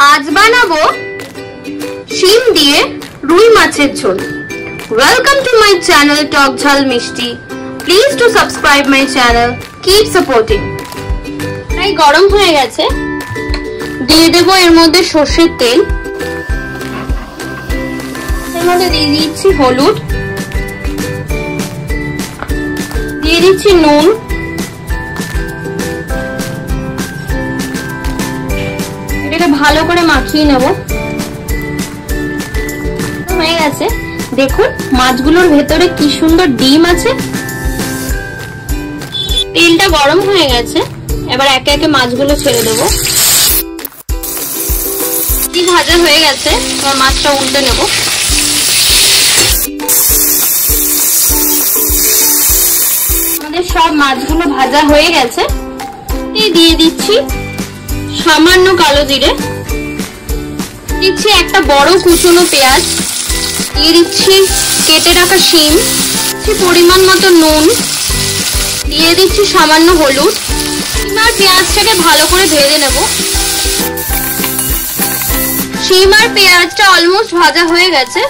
আজ বানাবো শিম দিয়ে রুই মাছের ঝোল। Welcome to my channel Talk Jhal Mishti. Please do subscribe my channel. Keep supporting. এই গরম হয়ে গেছে, দিয়ে দেব এর মধ্যে সরষের তেল। এর মধ্যে দিয়ে দিচ্ছি হলুদ, দিয়ে দিচ্ছি নুন, এটাকে ভালো করে মাখিয়ে নেব। হয়ে গেছে, দেখুন মাছগুলোর ভেতরে কি সুন্দর ডিম আছে। তেলটা গরম হয়ে গেছে, এবার একে একে মাছগুলো ছেড়ে দেবো। কি ভাজা হয়ে গেছে, এবার মাছটা উল্টে নেব। আমাদের সব মাছগুলো ভাজা হয়ে গেছে, দিয়ে দিচ্ছি সামান্য কালো জিরে, দিচ্ছি একটা বড় কুচনো পেঁয়াজ, দিয়ে দিচ্ছি কেটে রাখা শিম, পরিমাণ মতো নুন, দিয়ে দিচ্ছি সামান্য হলুদ। শিম আর পেঁয়াজটাকে ভালো করে ভেজে নেব। শিম আর পেঁয়াজটা অলমোস্ট ভাজা হয়ে গেছে,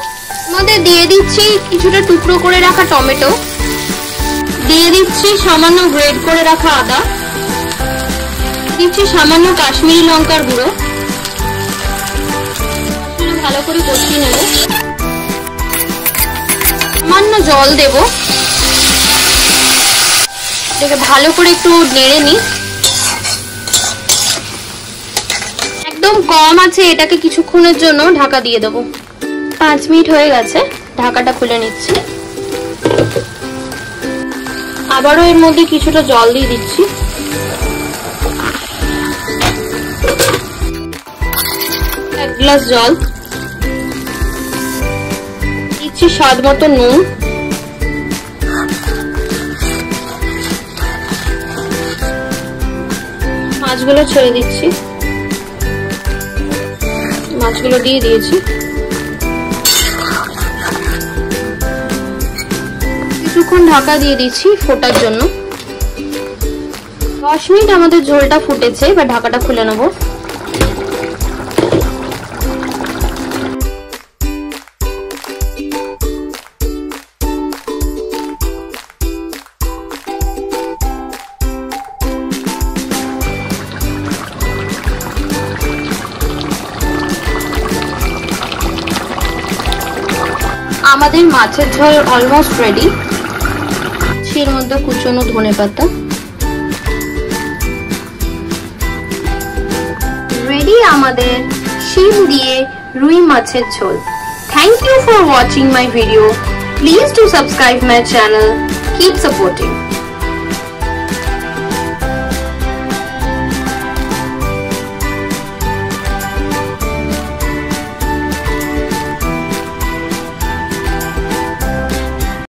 মধ্যে দিয়ে দিচ্ছি কিছুটা টুকরো করে রাখা টমেটো, দিয়ে দিচ্ছি সামান্য গ্রেট করে রাখা আদা, দিচ্ছি সামান্য কাশ্মীরি লঙ্কার গুঁড়ো। ভালো করে কষিয়ে নেব, সামান্য জল দেব, এটাকে ভালো করে একটু নেড়ে নিই। একদম কম আছে, এটাকে কিছুক্ষণের জন্য ঢাকা দিয়ে দেবো। 5 মিনিট হয়ে গেছে, ঢাকাটা খুলে নিচ্ছি। আবারও এর মধ্যে কিছুটা জল দিয়ে দিচ্ছি। এক গ্লাস জল দিচ্ছি, স্বাদ মতো নুন, মাছগুলো ছেড়ে দিচ্ছি। মাছগুলো দিয়ে দিয়েছি, কিছুক্ষণ ঢাকা দিয়ে দিচ্ছি ফোটার জন্য। 10 মিনিট আমাদের ঝোলটা ফুটেছে, এবার ঢাকাটা খুলে নেব। আমাদের মাছের ঝোল অলমোস্ট রেডি। এর মধ্যে কুচনো ধনেপাতা রেডি আমাদের শিম দিয়ে রুই মাছের ঝোল। Thank you for watching my video. Please do subscribe my channel. Keep supporting.